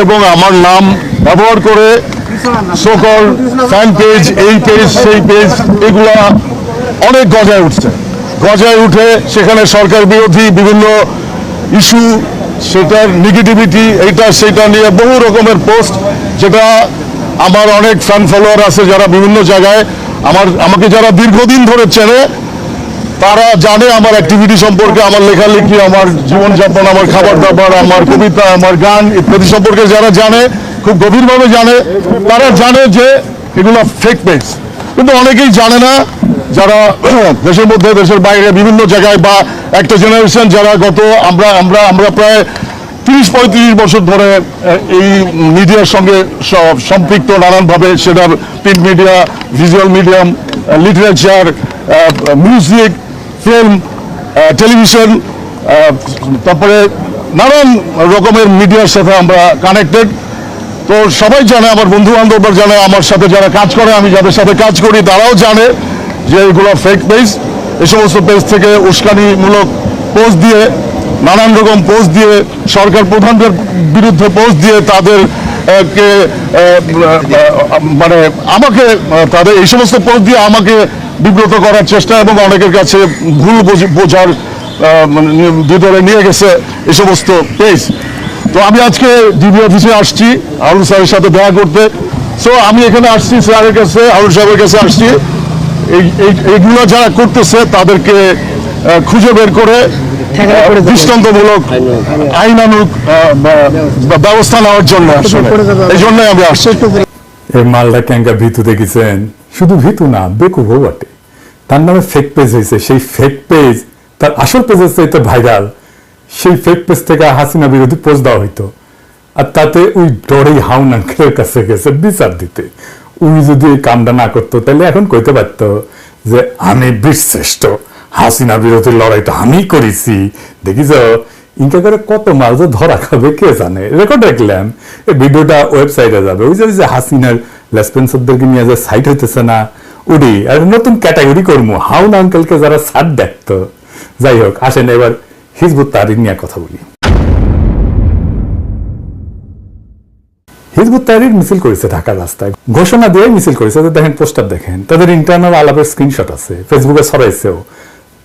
এবং আমার নাম ব্যবহার করে সকল ফ্যান পেজ, এই পেজ সেই পেজ, এগুলা অনেক গজায় উঠছে। গজায় উঠে সেখানে সরকার বিরোধী বিভিন্ন ইস্যু, সেটার নেগেটিভিটি, এইটা সেটা নিয়ে বহু রকমের পোস্ট, যেটা আমার অনেক ফ্যান ফলোয়ার আছে যারা বিভিন্ন জায়গায় আমাকে যারা দীর্ঘদিন ধরে চেনে, তারা জানে আমার অ্যাক্টিভিটি সম্পর্কে, আমার লেখালেখি, আমার জীবনযাপন, আমার খাবার দাবার, আমার কবিতা, আমার গান ইত্যাদি সম্পর্কে যারা জানে, খুব গভীরভাবে জানে, তারা জানে যে এগুলো ফেক পেজ। কিন্তু অনেকেই জানে না, যারা দেশের মধ্যে দেশের বাইরে বিভিন্ন জায়গায়, বা একটা জেনারেশন যারা আমরা প্রায় 30-35 বছর ধরে এই মিডিয়ার সঙ্গে সম্পৃক্ত নানানভাবে, সেটা print media, visual medium, literature, music, film, television, তারপরে নানান রকমের মিডিয়ার সাথে আমরা কানেক্টেড। তো সবাই জানে, আমার বন্ধু বান্ধবরা জানে, আমার সাথে যারা কাজ করে, আমি যাদের সাথে কাজ করি, তারাও জানে যে এগুলো ফেক পেজ। এই সমস্ত পেজ থেকে উস্কানিমূলক পোস্ট দিয়ে, নানান রকম পোস্ট দিয়ে, সরকার প্রধানদের বিরুদ্ধে পোস্ট দিয়ে তাদের মানে আমাকে, তাদের এই সমস্ত পোস্ট দিয়ে আমাকে বিব্রত করার চেষ্টা, এবং অনেকের কাছে ভুল বোঝার ভিতরে নিয়ে গেছে এই সমস্ত পেজ। তো আমি আজকে ডিবি অফিসে আসছি আউল স্যারের সাথে দেখা করতে। সো আমি এখানে আসছি স্যারের কাছে, আউল সাহেবের কাছে আসছি এইগুলো যারা করতেছে তাদেরকে খুঁজে বের করে দৃষ্টান্তমূলক আইনানুগ ব্যবস্থা নেওয়ার জন্য, এই জন্যই আমি আসছি। এই মালটা ক্যাঙ্কা ভিতু দেখেছেন, শুধু ভিতু না, বেকুব বটে। তার নামে ফেক পেজ হয়েছে, সেই ফেক পেজ তার আসল পেজের চাইতে ভাইরাল। সেই ফেক পেজ থেকে হাসিনা বিরোধী পোস্ট দেওয়া হইতো, আর তাতে ওই ডরেই হাউন আঙ্কেলের কাছে গেছে বিচার দিতে। ওই যদি এই কামটা না করতো, তাহলে এখন কইতে পারত যে আমি বীরশ্রেষ্ঠ, হাসিনা বিরোধী লড়াইটা আমি করেছি। দেখিস ইনকা করে কত মাল যে ধরা খাবে কে জানে। রেকর্ড রাখলাম, এই ভিডিওটা ওয়েবসাইটে যাবে। ওই যে হাসিনার লেসপেন্সারদেরকে নিয়ে যে সাইট হইতেছে না, উডি আর নতুন ক্যাটাগরি করবো, হাউন আঙ্কেলকে যারা ছাড় দেখতো। যাই হোক, আসেন এবার হিজবুত তাহরির নিয়ে কথা বলি। হিজবুত তাহরির মিছিল করেছে ঢাকার রাস্তায়, ঘোষণা দিয়ে মিছিল করেছে। দেখেন পোস্টার, দেখেন তাদের ইন্টারনাল আলাপের স্ক্রিনশট আছে, ফেসবুকে ছড়াইছেও।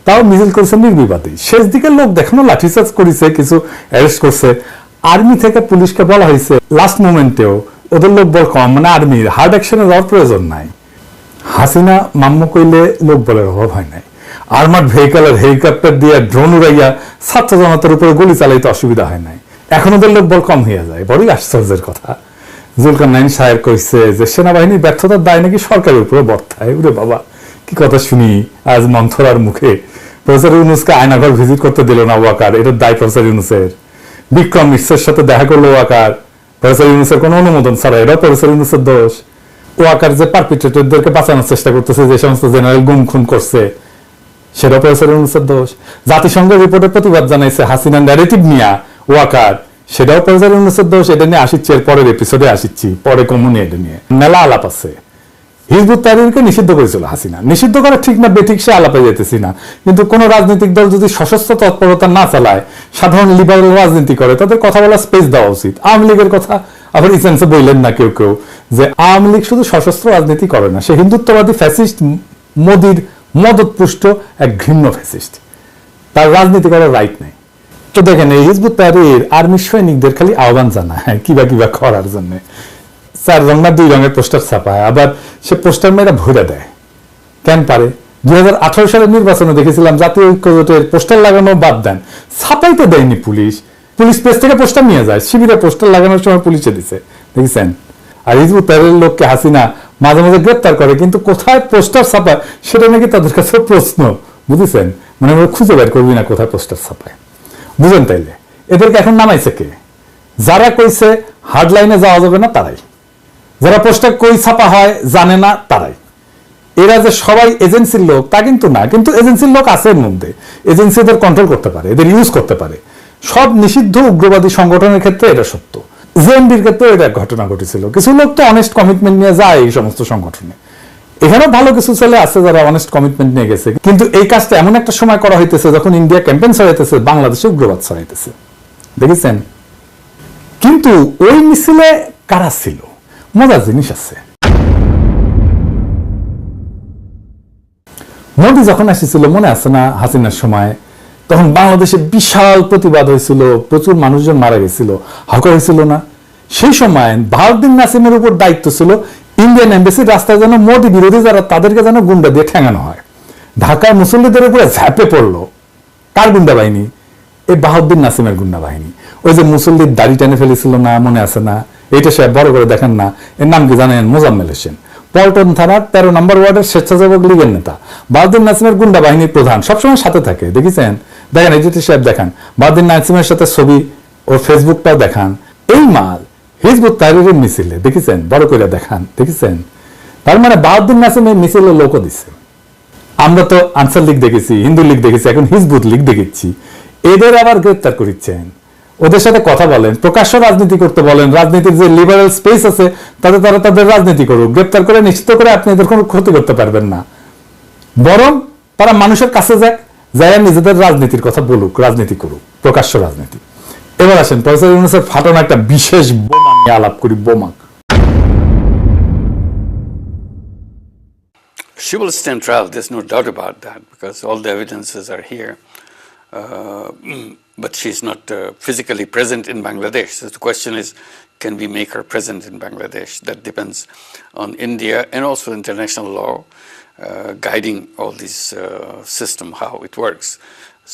তাও মিছিল করেছে নির্বিবাদী। শেষ দিকে লোক দেখানো লাঠিচার্জ করেছে, কিছু অ্যারেস্ট করছে। আর্মি থেকে পুলিশকে বলা হয়েছে লাস্ট মোমেন্টেও ওদের লোক বল কম, মানে আর্মির হার্ড অ্যাকশনে যাওয়ার প্রয়োজন নাই। হাসিনা মাম্মু কইলে লোক বলের অভাব হয় নাই। আর্মার্ড ভেহিকল আর হেলিকপ্টার দিয়ে ড্রোন উড়াইয়া ছাত্র জনতার উপরে গুলি চালাইতে অসুবিধা হয় নাই। এখন ওদের লোক বল কম হইয়া যায়, বড়ই আশ্চর্যের কথা। জুলকারনাইন সাহেব কইছে যে সেনাবাহিনীর ব্যর্থতার দায় নাকি সরকারের উপরে বর্তায়। ওরে বাবা, কি কথা শুনি আজ মন্থরার মুখে। প্রফেসর ইউনুসকে আয়নাঘর ভিজিট করতে দিল না ওয়াকার, এটার দায় প্রফেসর ইউনুসের। বিক্রম মিশ্রের সাথে দেখা করলো ওয়াকার, প্রফেসর ইউনুসের কোনো অনুমোদন ছাড়া, এটাও প্রফেসর ইউনুসের দোষ। ওয়াকার যে পারপিট্রেটরদেরকে বাঁচানোর চেষ্টা করতেছে, যে সমস্ত জেনারেল গুম খুন করছে, সেটাও প্রফেসর ইউনুসের দোষ। জাতিসংঘের রিপোর্টের প্রতিবাদ জানাইছে হাসিনা ন্যারেটিভ নিয়ে ওয়াকার, সেটাও প্রফেসর ইউনুসের দোষ। এটা নিয়ে আসিচ্ছি, এর পরের এপিসোডে আসিচ্ছি, পরে কমুনি এটা নিয়ে মেলা আলাপ আছে। হিজবুত তাহরিরকে নিষিদ্ধ করেছিল হাসিনা, নিষিদ্ধ করা ঠিক না বেঠিক সে আলাপে যেতেছি না, কিন্তু কোন রাজনৈতিক দল যদি সশস্ত্র তৎপরতা না চালায়, সাধারণ লিবারেল রাজনীতি করে, তাদের কথা বলার স্পেস দেওয়া উচিত। আওয়ামী লীগের কথা আবার ইসেন্সে বললেন না কেউ কেউ, যে আওয়ামী লীগ শুধু সশস্ত্র রাজনীতি করে না, সে হিন্দুত্ববাদী ফ্যাসিস্ট, মোদির মদতপুষ্ট এক ঘৃণ্য ফ্যাসিস্ট, তার রাজনীতি করার রাইট নেই। তো দেখেন, এই হিজবুত তাহরির আর্মির সৈনিকদের খালি আহ্বান জানায় কিবা কিবা করার জন্য। 4 রং না 2 রঙের পোস্টার ছাপায়, আবার সে পোস্টার মেয়েরা ভরে দেয়। কেন পারে? 2018 সালের নির্বাচনে দেখেছিলাম জাতীয় ঐক্যজোটের পোস্টার লাগানো বাদ দেন, ছাপাইতে দেয়নি পুলিশ। পুলিশ পেজ থেকে পোস্টার নিয়ে যায়, শিবিরে পোস্টার লাগানোর সময় পুলিশে দিছে, দেখেছেন। আর হিজবুত তাহরির লোককে হাসিনা মাঝে মাঝে গ্রেপ্তার করে, কিন্তু কোথায় পোস্টার ছাপায় সেটা নাকি তাদের কাছে প্রশ্ন, বুঝেছেন। মানে আমরা খুঁজে বের করবি না কোথায় পোস্টার ছাপায়, বুঝেন। তাইলে এদেরকে এখন নামাইছে কে? যারা কইছে হার্ড লাইনে যাওয়া যাবে না তারাই, যারা পোস্টার কই ছাপা হয় জানে না তারাই। এরা যে সবাই এজেন্সির লোক তা কিন্তু না, কিন্তু এজেন্সির লোক আছে এর মধ্যে, এজেন্সি এদের কন্ট্রোল করতে পারে, এদের ইউজ করতে পারে। সব নিষিদ্ধ উগ্রবাদী সংগঠনের ক্ষেত্রে এটা সত্য, জেএমবির ক্ষেত্রে এটা ঘটনা ঘটেছিল। কিছু লোক তো অনেস্ট কমিটমেন্ট নিয়ে যায় এই সমস্ত সংগঠনে, এখানেও ভালো কিছু ছেলে আছে যারা অনেস্ট কমিটমেন্ট নিয়ে গেছে। কিন্তু এই কাজটা এমন একটা সময় করা হইতেছে যখন ইন্ডিয়া ক্যাম্পেইন ছড়াইতেছে, বাংলাদেশে উগ্রবাদ ছড়াইতেছে, দেখেছেন। কিন্তু ওই মিছিলে কারা ছিল, মজার জিনিস আছে। মোদি যখন আসছিল মনে আছে না হাসিনার সময়, তখন বাংলাদেশে বিশাল প্রতিবাদ হয়েছিল, প্রচুর মানুষজন মারা গেছিল, হকা হয়েছিল না? সেই সময় বাহাউদ্দিন নাসিমের উপর দায়িত্ব ছিল ইন্ডিয়ান এম্বাসির রাস্তায় যেন মোদি বিরোধী যারা তাদেরকে যেন গুন্ডা দিয়ে ঠেঙানো হয়। ঢাকায় মুসল্লিদের উপরে ঝাঁপে পড়লো কার গুন্ডা বাহিনী? এই বাহাউদ্দিন নাসিমের গুন্ডা বাহিনী। ওই যে মুসল্লির দাড়ি টেনে ফেলেছিল না, মনে আছে না? এইটা সে বড় করে দেখেন না, এর নাম কি জানেন? মোজাম্মেল হোসেন, পল্টন থানার 13 নম্বর ওয়ার্ডের স্বেচ্ছাসেবক লীগের নেতা। বাহাউদ্দিন নাসিমের গুন্ডা বাহিনীর প্রধান, সবসময় সাথে থাকে, দেখেছেন? দেখেন এই যে সাহেব দেখান বাহাউদ্দিন নাসিমের সাথে ছবি, ওর ফেসবুকটাও দেখান। এই মাল হিজবুত তাহরীরের মিছিলে, দেখেছেন? বড় করে দেখান, দেখেছেন? তার মানে বাহাউদ্দিন নাসিম এই মিছিলে লোকও দিছে। আমরা তো আনসার লীগ দেখেছি, হিন্দু লীগ দেখেছি, এখন হিজবুত লীগ দেখেছি। এদের আবার গ্রেপ্তার করেছেন, ওদের সাথে কথা বলেন, প্রকাশ্য রাজনীতি করতে বলেন, রাজনীতির যে লিবারেল স্পেস আছে তাতে তারা তাদের রাজনীতি করুক, গ্রেপ্তার করে নিশ্চিত করে আপনি এদের কোনো ক্ষতি করতে পারবেন না। বরং তারা মানুষের কাছে যাক, যারা নিজেদের রাজনীতির কথা বলুক, রাজনীতি করুক, প্রকাশ্য রাজনীতি। এবার আসেন প্রফেসর ইউনূসের ফাটানো একটা বিশেষ বোমা নিয়ে আলাপ করি। বোমা She will stand trial, there's no doubt about that, because all the evidences are here. But she's not physically present in Bangladesh. So the question is, can we make her present in Bangladesh? That depends on India and also international law guiding all this system, how it works.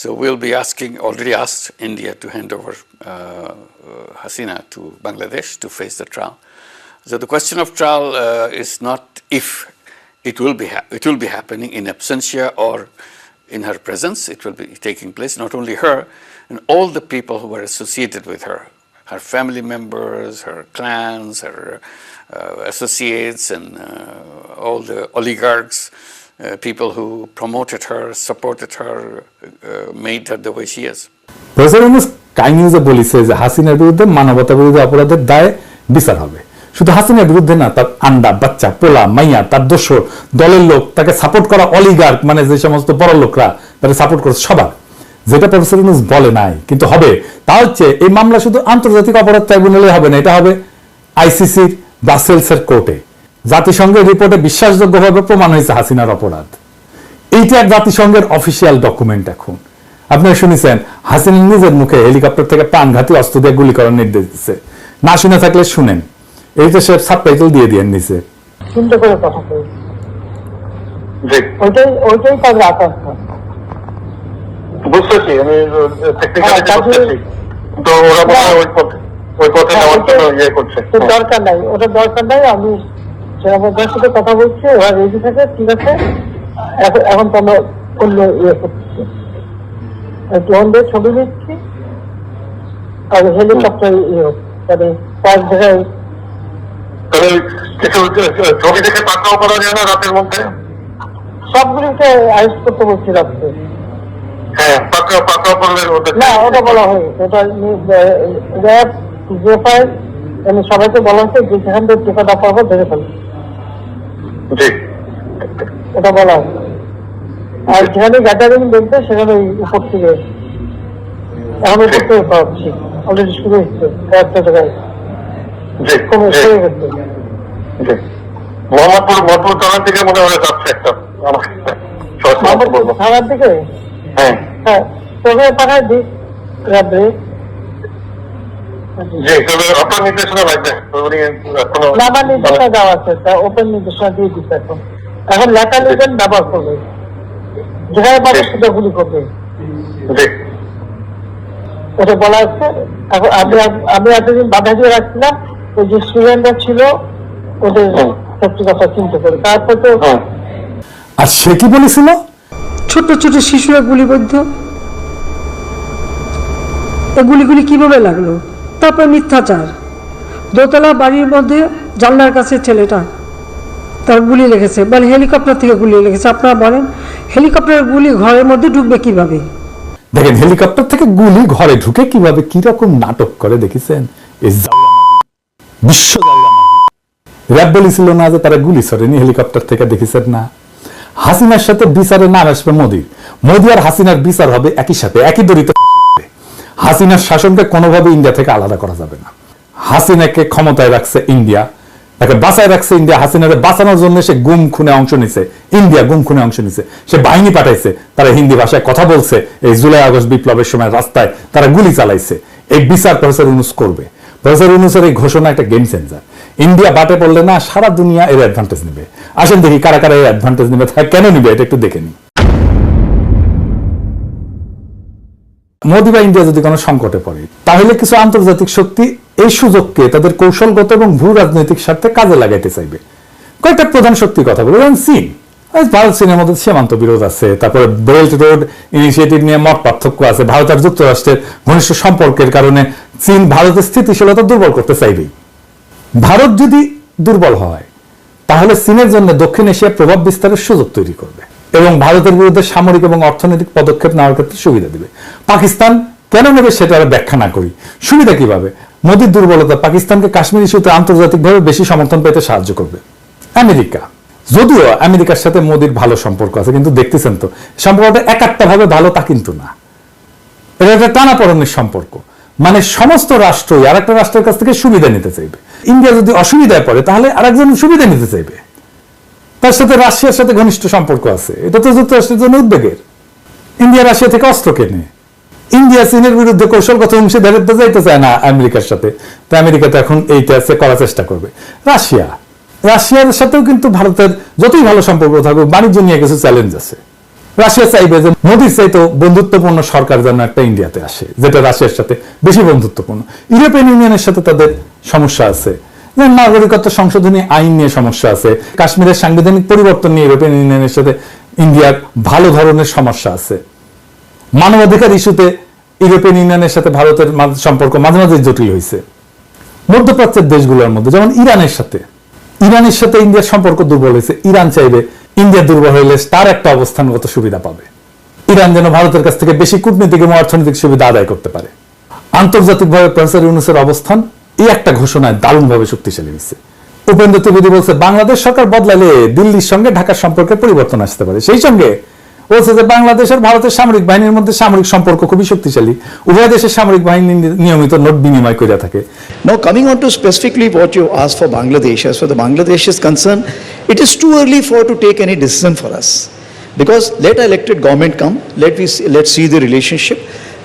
So we'll be asking, already asked India to hand over Hasina to Bangladesh to face the trial. So the question of trial is not if it will be happening in absentia or in her presence. It will be taking place, not only her, and all the people who were associated with her, her family members, her clans, her associates, and all the oligarchs, people who promoted her, supported her, made her the way she is. Professor Yunus কাই নিউজে বলেছে যে হাসিনার বিরুদ্ধে মানবতা বিরোধী অপরাধের দায়ে বিচার হবে। শুধু হাসিনার বিরুদ্ধে না, তার আন্ডা, বাচ্চা, পোলা, মাইয়া, তার দোসর, দলের লোক, তাকে সাপোর্ট করা অলিগার্ক, মানে যে সমস্ত বড় লোকরা তাকে সাপোর্ট করছে, সবার। যেটা প্রফেসর ইউনূস বলে নাই কিন্তু হবে, তা হচ্ছে এই মামলা শুধু আন্তর্জাতিক অপরাধ ট্রাইব্যুনালে হবে না, এটা হবে আইসিসির ব্রাসেলসের কোর্টে। জাতিসংঘের রিপোর্টে বিশ্বাসযোগ্যভাবে প্রমাণ হয়েছে হাসিনার অপরাধ। এইটা জাতিসংঘের অফিসিয়াল ডকুমেন্ট। এখন আপনারা শুনেছেন হাসিনা নিজের মুখে হেলিকপ্টার থেকে প্রাণঘাতী অস্ত্র দিয়ে গুলি করার নির্দেশ দিচ্ছে। না শুনে থাকলে শুনেন, এই তো সে সাবটাইটেল দিয়ে দিয়ে নিছে। চিন্তা করে কথা বলি, ওইটাই তাদের আকাঙ্ক্ষা। বুঝতেছি, আমি টেকনিক্যালি বুঝতেছি, তো ওরা মনে হয় ওই পথে নেওয়ার জন্য ইয়ে করছে। দরকার নাই, ওটা দরকার নাই। আমি সেনাবাহিনীর সাথে কথা বলছি, ওরা রেডি থাকে, ঠিক আছে। এখন তো আমরা অন্য ইয়ে করতেছি, ড্রোনদের ছবি দিচ্ছি আর হেলিকপ্টার ইয়ে মানে পাঁচ জায়গায়। ছবি দেখে পাকড়াও করা যায় না রাতের মধ্যে? সবগুলিকে অ্যারেস্ট করতে বলছি রাত্রে। হ্যাঁ, পাকড়াও করলে না, ওটা বলা হয়েছে, ওটা র্যাব জেফাই সবাইকে বলা হয়েছে যে যেখান থেকে টিকাটা পাবো ধরে ফেলবে, ওটা বলা হয়েছে। আর যেখানে গ্যাদারিং দেখবে সেখানে উপর থেকে, এখন উপর থেকে পাচ্ছি, অলরেডি শুরু হচ্ছে কয়েকটা জায়গায় কমে হয়ে গেছে। মোহাম্মদপুর থানার দিকে মনে হয় যাচ্ছে একটা, থানার দিকে। হ্যাঁ, হ্যাঁ, তোকে পাঠায় দিই রাত্রে। আপনার নির্দেশনা লাগবে? আমার নির্দেশনা দেওয়া আছে, ওপেন নির্দেশনা দিয়ে দিচ্ছে। এখন লেখা লিখবেন, ব্যবহার করবে, যেখানে পাবে সেটা গুলি করবে, ওটা বলা হচ্ছে। এখন আমি এতদিন বাধা দিয়ে রাখছিলাম, ওই যে স্টুডেন্টরা ছিল ওদের সত্যি কথা চিন্তা করে। তারপর তো আর সে কি বলেছিল, ছোট ছোট শিশুরা গুলিবদ্ধ, এই গুলিগুলি কিভাবে লাগলো? তারপর মিথ্যাচার, দোতলা বাড়ির মধ্যে জানলার কাছে ছেলেটা তার গুলি লেগেছে, বলে হেলিকপ্টার থেকে গুলি লেগেছে। আপনারা বলেন হেলিকপ্টারের গুলি ঘরের মধ্যে ঢুকবে কিভাবে? দেখেন হেলিকপ্টার থেকে গুলি ঘরে ঢুকে কিভাবে, কিরকম নাটক করে দেখেছেন। বিশ্ব র্যাব বলেছিল না যে তারা গুলি ছড়েনি হেলিকপ্টার থেকে, দেখেছেন না? হাসিনার সাথে বিচারে না আসবে মোদি আর হাসিনার বিচার হবে একই সাথে, একই দড়িতে। হাসিনার শাসনকে কোনোভাবে ইন্ডিয়া থেকে আলাদা করা যাবে না। হাসিনাকে ক্ষমতায় রাখছে ইন্ডিয়া, তাকে বাঁচায় রাখছে ইন্ডিয়া, হাসিনাকে বাঁচানোর জন্য সে গুম খুনে অংশ নিছে, ইন্ডিয়া গুম খুনে অংশ নিছে, সে বাহিনী পাঠাইছে, তারা হিন্দি ভাষায় কথা বলছে, এই জুলাই আগস্ট বিপ্লবের সময় রাস্তায় তারা গুলি চালাইছে। এই বিচার প্রফেসর ইউনূস করবে। প্রফেসর ইউনূসের এই ঘোষণা একটা গেম চেঞ্জার। ইন্ডিয়া বাটে পড়লে না সারা দুনিয়া এর অ্যাডভান্টেজ নেবে। আসেন দেখি কারা কারা এর অ্যাডভান্টেজ নেবে, কেন নিবে এটা একটু দেখে নি। মোদি বা ইন্ডিয়া যদি কোনো সংকটে পড়ে, তাহলে কিছু আন্তর্জাতিক শক্তি এই সুযোগকে তাদের কৌশলগত এবং ভূ রাজনৈতিক স্বার্থে কাজে লাগাইতে চাইবে। কয়েকটা প্রধান শক্তির কথা বলবো, যেমন চীন। ভারত চীনের মধ্যে সীমান্ত বিরোধ আছে, তারপরে বেল্ট রোড ইনিশিয়েটিভ নিয়ে মত পার্থক্য আছে, ভারত আর যুক্তরাষ্ট্রের ঘনিষ্ঠ সম্পর্কের কারণে চীন ভারতের স্থিতিশীলতা দুর্বল করতে চাইবেই। ভারত যদি দুর্বল হয় তাহলে চীনের জন্য দক্ষিণ এশিয়ার প্রভাব বিস্তারের সুযোগ তৈরি করবে এবং ভারতের বিরুদ্ধে সামরিক এবং অর্থনৈতিক পদক্ষেপ নেওয়ার ক্ষেত্রে সুবিধা দিবে। পাকিস্তান কেন নেবে সেটা আর ব্যাখ্যা না করি, সুবিধা কিভাবে? মোদির দুর্বলতা পাকিস্তানকে কাশ্মীর ইস্যুতে আন্তর্জাতিকভাবে বেশি সমর্থন পেতে সাহায্য করবে। আমেরিকা, যদিও আমেরিকার সাথে মোদির ভালো সম্পর্ক আছে, কিন্তু দেখতেছেন তো সম্পর্কটা একাত্তা ভাবে ভালো তা কিন্তু না, এটা একটা টানাপড়েনের সম্পর্ক। মানে সমস্ত রাষ্ট্রই আর একটা রাষ্ট্রের কাছ থেকে সুবিধা নিতে চাইবে। ইন্ডিয়া যদি অসুবিধায় পড়ে তাহলে আরেকজন সুবিধা নিতে চাইবে। তার সাথে রাশিয়ার সাথে ঘনিষ্ঠ সম্পর্ক আছে, এটা তো যুক্তরাষ্ট্রের জন্য উদ্বেগের। ইন্ডিয়া রাশিয়া থেকে অস্ত্র কেনে, ইন্ডিয়া চীনের বিরুদ্ধে কৌশলগত অংশীদারিত্ব যাইতে চায় না আমেরিকার সাথে, তো আমেরিকা তো এখন এইটা করার চেষ্টা করবে। রাশিয়ার সাথেও কিন্তু ভারতের যতই ভালো সম্পর্ক থাকুক, বাণিজ্য নিয়ে কিছু চ্যালেঞ্জ আছে। রাশিয়া চাইবে যে মোদির চাইতে বন্ধুত্বপূর্ণ সরকার যেন একটা ইন্ডিয়াতে আসে, যেটা রাশিয়ার সাথে বেশি বন্ধুত্বপূর্ণ। ইউরোপিয়ান ইউনিয়নের সাথে তাদের সমস্যা আছে, নাগরিকত্ব সংশোধনী আইন নিয়ে সমস্যা আছে, কাশ্মীরের সাংবিধানিক পরিবর্তন নিয়ে ইউরোপিয়ান ইউনিয়নের সাথে ইন্ডিয়ার ভালো ধরনের সমস্যা আছে। মানবাধিকার ইস্যুতে ইউরোপিয়ান ইউনিয়নের সাথে ভারতের সম্পর্ক মাঝে মাঝে জটিল হয়েছে। মধ্যপ্রাচ্যের দেশগুলোর মধ্যে যেমন ইরানের সাথে ইন্ডিয়ার সম্পর্ক দুর্বল হয়েছে। ইরান চাইবে ইন্ডিয়া দুর্বল হইলে তার একটা অবস্থানগত সুবিধা পাবে, ইরান যেন ভারতের কাছ থেকে বেশি কূটনীতিক এবং অর্থনৈতিক সুবিধা আদায় করতে পারে। আন্তর্জাতিকভাবে প্রফেসর ইউনূসের অবস্থান এই একটা ঘোষণায় দারুণভাবে শক্তিশালী হয়েছে। উপেন্দ্র ত্রিবেদী বলছে বাংলাদেশ সরকার বদলালে দিল্লির সঙ্গে ঢাকার সম্পর্কে পরিবর্তন আসতে পারে। সেই সঙ্গে বলছে যে বাংলাদেশ আর ভারতের সামরিক বাহিনীর মধ্যে সামরিক সম্পর্ক খুবই শক্তিশালী, উভয় দেশের সামরিক বাহিনী নিয়মিত নোট বিনিময় করে থাকে। Now coming on to specifically what you asked for Bangladesh, as far as Bangladesh is concerned, it is too early to take any decision for us, because let elected government come, let's see the relationship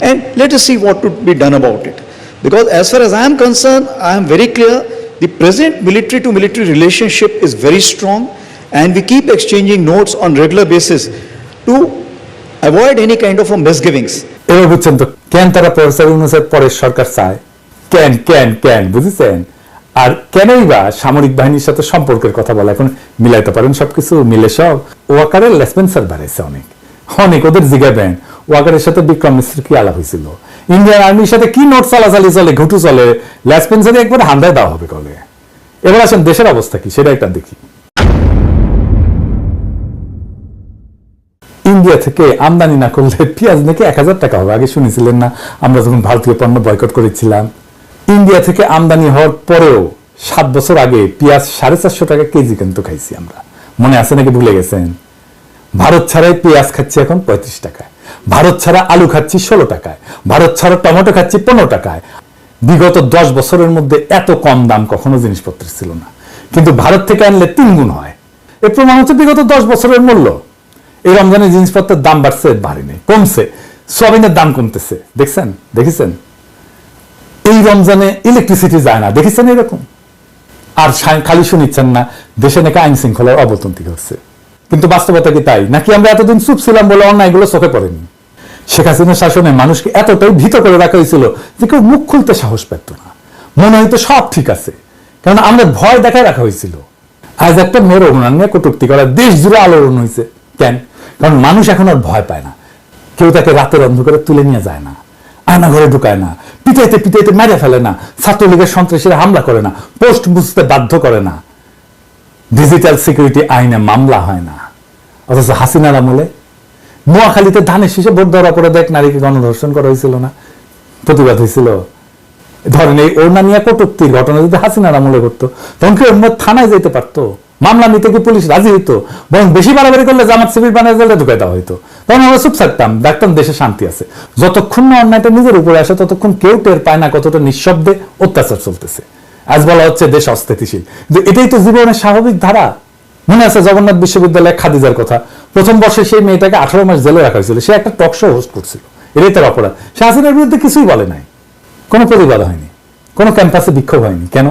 and let us see what to be done about it. Because as far as I am concerned, I am very clear, the present military to military relationship is very strong and we keep exchanging notes on regular basis to avoid any kind of a misgivings. এবার বুঝছেন তো কেন তারা professor ইউনূসের পরের সরকার চায়, কেন বুঝেছেন? আর কেনই বা সামরিক বাহিনীর সাথে সম্পর্কের কথা বলা, এখন মিলাইতে পারেন সবকিছু মিলে সব। ওয়াকারের লেসপেন্সার বাড়াইছে অনেক ওদের জিগাবেন ওয়াকারের সাথে বিক্রম মিশ্র কি আলাপ হয়েছিল, ইন্ডিয়ান আর্মির সাথে কি নোট চালাচালি চলে, ঘুটু চলে, লেসপেন্সারে একবার হান্দায় দেওয়া হবে কলে। এবার আসেন দেশের অবস্থা কি সেটা একটা দেখি। ইন্ডিয়া থেকে আমদানি না করলে পেঁয়াজ নাকি 1000 টাকা হবে, আগে শুনেছিলেন না আমরা যখন ভারতীয় পণ্য বয়কট করেছিলাম? ইন্ডিয়া থেকে আমদানি হওয়ার পরেও 7 বছর আগে পেঁয়াজ 450 টাকা কেজি কিন্তু খাইছি আমরা, মনে আছে নাকি ভুলে গেছেন? ভারত ছাড়াই পেঁয়াজ খাচ্ছি এখন 35 টাকায়, ভারত ছাড়া আলু খাচ্ছি 16 টাকায়, ভারত ছাড়া টমেটো খাচ্ছি 15 টাকায়। বিগত 10 বছরের মধ্যে এত কম দাম কখনো জিনিসপত্রের ছিল না, কিন্তু ভারত থেকে আনলে 3 গুণ হয়। এর প্রমাণ হচ্ছে বিগত 10 বছরের মূল্য। এই রমজানে জিনিসপত্রের দাম বাড়ছে, বাড়েনি, কমছে। সোয়াবিনের দাম কমতেছে, দেখেছেন? এই রমজানে ইলেকট্রিসিটি যায় না, দেখেছেন এরকম? আর খালি শুনিচ্ছেন না দেশে নাকি আইন শৃঙ্খলার অবনতি ঘটছে, কিন্তু বাস্তবতা কি তাই? নাকি আমরা এতদিন চুপ ছিলাম বলে অন্যায়গুলো চোখে পড়েনি? শেখ হাসিনার শাসনে মানুষকে এতটাই ভীত করে রাখা হয়েছিল যে কেউ মুখ খুলতে সাহস পেত না, মনে হয়তো সব ঠিক আছে, কারণ আমরা ভয় দেখায় রাখা হয়েছিল। আজ একটা মেয়ের অভিমান নিয়ে কটূক্তি করা দেশ জুড়ে আলোড়ন হয়েছে। কেন? কারণ মানুষ এখন আর ভয় পায় না, কেউ তাকে রাতের অন্ধকারে তুলে নিয়ে যায় না, আয়না ঘরে ঢুকায় না, পিটাইতে মেরে ফেলে না, ছাত্রলীগের সন্ত্রাসীরা হামলা করে না, পোস্ট বুঝতে বাধ্য করে না, ডিজিটাল সিকিউরিটি আইনে মামলা হয় না। অথচ হাসিনার আমলে নোয়াখালীতে ধানের শীষে ভোট দেওয়ার অপরাধে এক নারীকে গণধর্ষণ করা হয়েছিল না, প্রতিবাদ হয়েছিল। ধরেন এই ওড়না নিয়ে কটূক্তির ঘটনা যদি হাসিনার আমলে করতো তখন কি ওর থানায় যেতে পারতো? মামলা নিতে কি পুলিশ রাজি হইতো? বরং বেশি বাড়াবাড়ি করলে জামাত শিবির বানায় জেলে ঢুকাই দেওয়া হইতো। তখন আমরা চুপ থাকতাম, দেখতাম দেশে শান্তি আছে। যতক্ষণ না অন্যায়টা নিজের উপরে আসে ততক্ষণ কেউ টের পায় না কতটা নিঃশব্দে অত্যাচার চলতেছে। আজ বলা হচ্ছে দেশ অস্থিতিশীল, কিন্তু এটাই তো জীবনের স্বাভাবিক ধারা। মনে আছে জগন্নাথ বিশ্ববিদ্যালয়ে খাদিজার কথা, প্রথম বর্ষে সেই মেয়েটাকে 18 মাস জেলে রাখা হয়েছিল, সে একটা টক শো হোস্ট করছিল, এটাই তার অপরাধ। সে হাসিনার বিরুদ্ধে কিছুই বলে নাই, কোনো প্রতিবাদ হয়নি, কোনো ক্যাম্পাসে বিক্ষোভ হয়নি। কেন?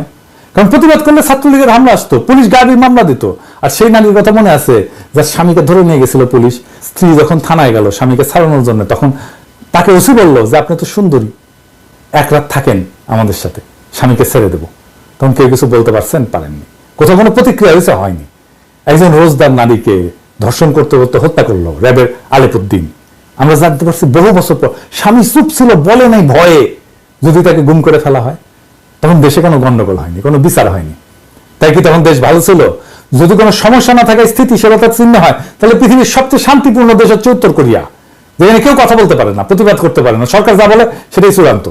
কারণ প্রতিবাদ করলে ছাত্রলীগের হামলা আসতো, পুলিশ গাড়ির মামলা দিত। আর সেই নারীর কথা মনে আছে যার স্বামীকে ধরে নিয়ে গেছিল পুলিশ, স্ত্রী যখন থানায় গেল স্বামীকে ছাড়ানোর জন্য, তখন তাকে ওসি বলল যে আপনি তো সুন্দরী, এক রাত থাকেন আমাদের সাথে, স্বামীকে ছেড়ে দেবো। তখন কেউ কিছু বলতে পারছেন? পারেননি। কোথাও কোনো প্রতিক্রিয়া হয়েছে? হয়নি। একজন রোজদার নারীকে ধর্ষণ করতে করতে হত্যা করলো র্যাবের আলেপুদ্দিন। আমরা জানতে পারছি বহু বছর পর, স্বামী চুপ ছিল, বলে নাই ভয়ে যদি তাকে গুম করে ফেলা হয়। তখন দেশে কোনো গন্ডগোল হয়নি, কোনো বিচার হয়নি। তাই কি তখন দেশ ভালো ছিল? যদি কোনো সমস্যা না থাকে, স্থিতিশীলতার চিহ্ন হয়, তাহলে পৃথিবীর সবচেয়ে শান্তিপূর্ণ দেশ হচ্ছে উত্তর কোরিয়া, যেখানে কেউ কথা বলতে পারে না, প্রতিবাদ করতে পারে না, সরকার যা বলে সেটাই চূড়ান্ত।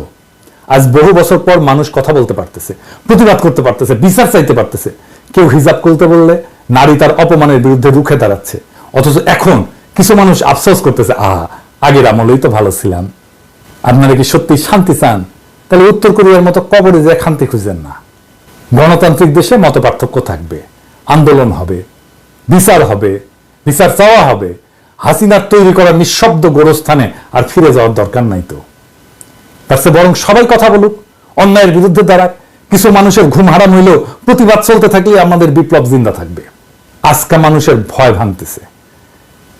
আজ বহু বছর পর মানুষ কথা বলতে পারতেছে, প্রতিবাদ করতে পারতেছে, বিচার চাইতে পারতেছে। কেউ হিজাব করতে বললে নারী তার অপমানের বিরুদ্ধে রুখে দাঁড়াচ্ছে। অথচ এখন কিছু মানুষ আফসোস করতেছে, আগের আমলেই তো ভালো ছিলাম। আপনারা কি সত্যি শান্তি চান? তাহলে উত্তর কোরিয়ার মতো কবরে যায় শান্তি খুঁজেন না। গণতান্ত্রিক দেশে মত পার্থক্য থাকবে, আন্দোলন হবে, বিচার হবে, বিচার চাওয়া হবে। হাসিনার তৈরি করা নিঃশব্দ গোরস্থানে আর ফিরে যাওয়ার দরকার নাই তো। তার চেয়ে বরং সবাই কথা বলুক, অন্যায়ের বিরুদ্ধে দাঁড়াক। কিছু মানুষের ঘুম হারাম হইলেও প্রতিবাদ চলতে থাকলে আমাদের বিপ্লব জিন্দা থাকবে। আজকে মানুষের ভয় ভাঙতেছে,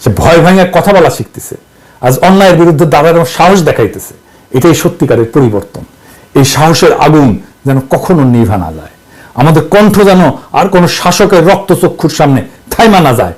সে ভয় ভাঙে কথা বলা শিখতেছে, আজ অন্যায়ের বিরুদ্ধে দাঁড়ানোর সাহস দেখাইতেছে। এটাই সত্যিকারের পরিবর্তন। এই সাহসের আগুন যেন কখনো নিভা না যায়, আমাদের কণ্ঠ যেন আর কোনো শাসকের রক্তচক্ষুর সামনে থাইমা না যায়।